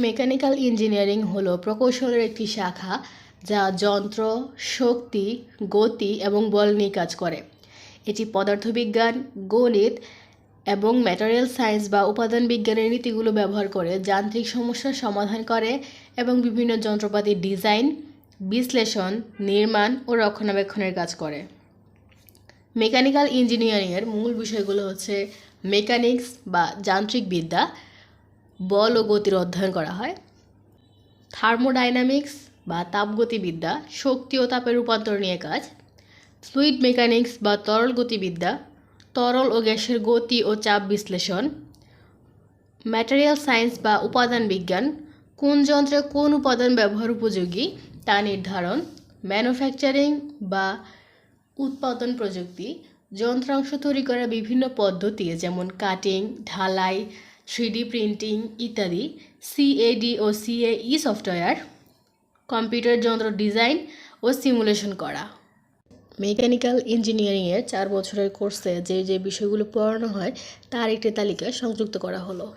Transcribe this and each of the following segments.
Mechanical engineering হলো প্রকৌশলের একটি শাখা যা যন্ত্র, শক্তি, গতি এবং বল নিয়ে কাজ করে। এটি পদার্থবিজ্ঞান, গণিত এবং ম্যাটেরিয়াল সায়েন্স বা উপাদান বিজ্ঞানের নীতিগুলো ব্যবহার করে যান্ত্রিক সমস্যার সমাধান করে এবং বিভিন্ন যন্ত্রপাতির ডিজাইন, বিশ্লেষণ, নির্মাণ ও রক্ষণাবেক্ষণের কাজ করে। মেকানিক্যাল ইঞ্জিনিয়ারিংয়ের মূল বিষয়গুলো হচ্ছে মেকানিক্স বা যান্ত্রিক বিদ্যা, বল ও গতির অধ্যয়ন করা হয়। থার্মোডাইনামিক্স বা তাপগতিবিদ্যা, শক্তি ও তাপের রূপান্তর নিয়ে কাজ। ফ্লুইড মেকানিক্স বা তরল গতিবিদ্যা, তরল ও গ্যাসের গতি ও চাপ বিশ্লেষণ। ম্যাটেরিয়াল সায়েন্স বা উপাদান বিজ্ঞান, কোন যন্ত্রে কোন উপাদান ব্যবহার উপযোগী তা নির্ধারণ। ম্যানুফ্যাকচারিং বা উৎপাদন প্রযুক্তি, যন্ত্রাংশ তৈরি করার বিভিন্ন পদ্ধতি যেমন কাটিং, ঢালাই, 3D প্রিন্টিং ইত্যাদি। CAD ও CAE সফটওয়্যার, কম্পিউটার যন্ত্র ডিজাইন ও সিমুলেশন করা। মেকানিক্যাল ইঞ্জিনিয়ারিংয়ের 4 বছরের কোর্সে যে বিষয়গুলো পড়ানো হয় তার একটি তালিকা সংযুক্ত করা হলো।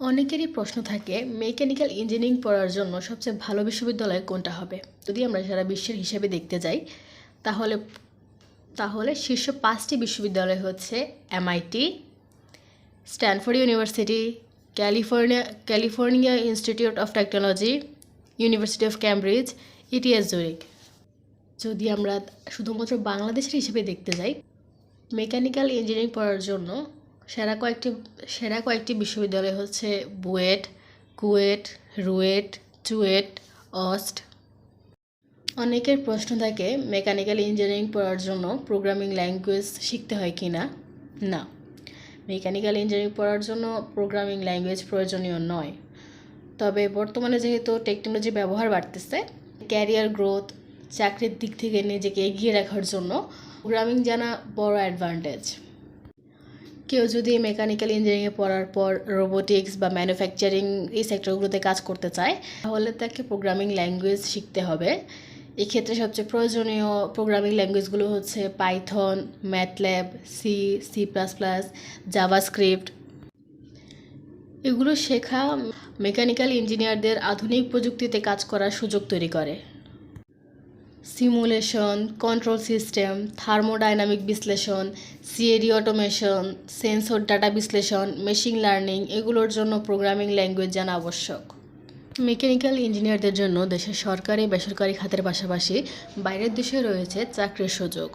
অনেকেরই প্রশ্ন থাকে মেকানিক্যাল ইঞ্জিনিয়ারিং পড়ার জন্য সবচেয়ে ভালো বিশ্ববিদ্যালয় কোনটা হবে। যদি আমরা সারা বিশ্বের হিসাবে দেখতে যাই তাহলে শীর্ষ 5টি বিশ্ববিদ্যালয় হচ্ছে MIT, Stanford university, California institute of technology, university of Cambridge, ETH Zurich. যদি আমরা শুধুমাত্র বাংলাদেশের হিসেবে দেখতে যাই, মেকানিক্যাল ইঞ্জিনিয়ারিং পড়ার জন্য সেরা কয়েকটি বিশ্ববিদ্যালয় হচ্ছে বুয়েট, কুয়েট, রুয়েট, চুয়েট, অস্ট। অনেকের প্রশ্ন থাকে মেকানিক্যাল ইঞ্জিনিয়ারিং পড়ার জন্য প্রোগ্রামিং ল্যাঙ্গুয়েজ শিখতে হয় কি না। মেকানিক্যাল ইঞ্জিনিয়ারিং পড়ার জন্য প্রোগ্রামিং ল্যাঙ্গুয়েজ প্রয়োজনীয় নয়। তবে বর্তমানে যেহেতু টেকনোলজি ব্যবহার বাড়তেছে, ক্যারিয়ার গ্রোথ, চাকরির দিক থেকে নিজেকে এগিয়ে রাখার জন্য প্রোগ্রামিং জানা বড় অ্যাডভান্টেজ। কেউ যদি মেকানিক্যাল ইঞ্জিনিয়ারিংয়ে পড়ার পর রোবোটিক্স বা ম্যানুফ্যাকচারিং এই সেক্টরগুলোতে কাজ করতে চায় তাহলে তাকে প্রোগ্রামিং ল্যাঙ্গুয়েজ শিখতে হবে। এক্ষেত্রে সবচেয়ে প্রয়োজনীয় প্রোগ্রামিং ল্যাঙ্গুয়েজগুলো হচ্ছে পাইথন, ম্যাটল্যাব, সি++, জাভাস্ক্রিপ্ট। এগুলো শেখা মেকানিক্যাল ইঞ্জিনিয়ারদের আধুনিক প্রযুক্তিতে কাজ করার সুযোগ তৈরি করে। সিমুলেশন, কন্ট্রোল সিস্টেম, থার্মোডাইনামিক বিশ্লেষণ, CAD অটোমেশন, সেন্সর ডাটা বিশ্লেষণ, মেশিন লার্নিং এগুলোর জন্য প্রোগ্রামিং ল্যাঙ্গুয়েজ জানা আবশ্যক। মেকানিক্যাল ইঞ্জিনিয়ারদের জন্য দেশের সরকারি বেসরকারি খাতের পাশাপাশি বাইরের দেশে রয়েছে চাকরির সুযোগ।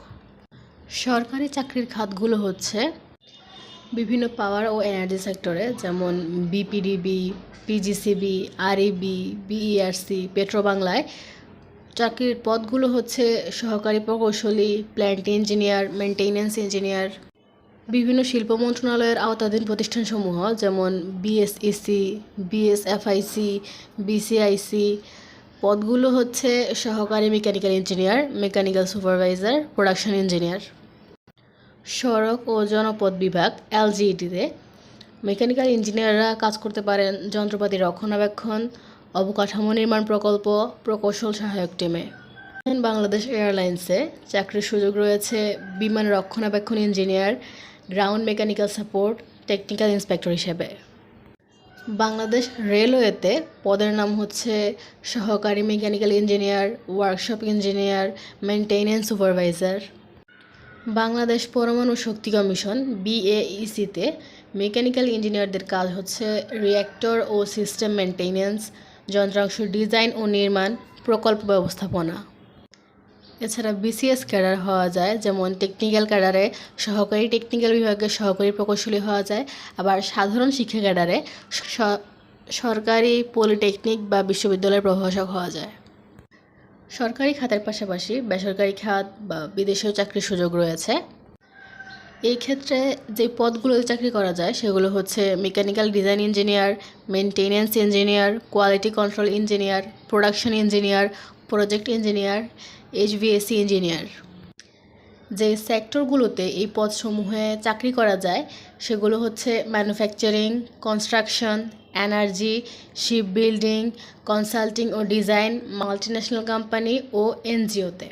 সরকারি চাকরির খাতগুলো হচ্ছে বিভিন্ন পাওয়ার ও এনার্জি সেক্টরে, যেমন BPDB, PGCB, REB, BERC, পেট্রোবাংলায়। চাকরির পদগুলো হচ্ছে সহকারী প্রকৌশলী, প্ল্যান্ট ইঞ্জিনিয়ার, মেইনটেনেন্স ইঞ্জিনিয়ার। বিভিন্ন শিল্প মন্ত্রণালয়ের আওতাধীন প্রতিষ্ঠানসমূহ যেমন BSEC, BSFIC, BCIC পদগুলো হচ্ছে সহকারী mechanical engineer, mechanical supervisor, production engineer. সড়ক ও জনপথ বিভাগ LGET-তে মেকানিক্যাল ইঞ্জিনিয়াররা কাজ করতে পারেন যন্ত্রপাতি রক্ষণাবেক্ষণ, অবকাঠামো নির্মাণ প্রকল্প, প্রকৌশল সহায়ক টিমে। বাংলাদেশ এয়ারলাইন্সে চাকরির সুযোগ রয়েছে বিমান রক্ষণাবেক্ষণ engineer, ground mechanical support, technical inspector হিসেবে। বাংলাদেশ রেলওয়েতে পদের নাম হচ্ছে সহকারী mechanical engineer, workshop engineer, maintenance supervisor. Bangladesh পরমাণু শক্তি কমিশন BAEC-তে মেকানিক্যাল ইঞ্জিনিয়ারদের কাজ হচ্ছে রিঅ্যাক্টর ও সিস্টেম মেইনটেনেন্স, যন্ত্রাংশ ডিজাইন ও নির্মাণ, প্রকল্প ব্যবস্থাপনা। এছাড়া BCS ক্যাডার হওয়া যায়, যেমন টেকনিক্যাল ক্যাডারে সহকারী টেকনিক্যাল বিভাগে সহকারী প্রকৌশলী হওয়া যায়, আবার সাধারণ শিক্ষা ক্যাডারে সরকারি পলিটেকনিক বা বিশ্ববিদ্যালয়ের প্রভাষক হওয়া যায়। সরকারি খাতের পাশাপাশি বেসরকারি খাত বা বিদেশেও চাকরির সুযোগ রয়েছে। এই ক্ষেত্রে যে পদগুলোতে চাকরি করা যায় সেগুলো হচ্ছে mechanical design engineer, maintenance engineer, quality control engineer, production engineer, project engineer, HVAC engineer. যে সেক্টরগুলোতে এই পদসমূহে চাকরি করা যায় সেগুলো হচ্ছে manufacturing, construction, energy, ship building, consulting ও ডিজাইন, মাল্টিন্যাশনাল কোম্পানি ও NGO-তে।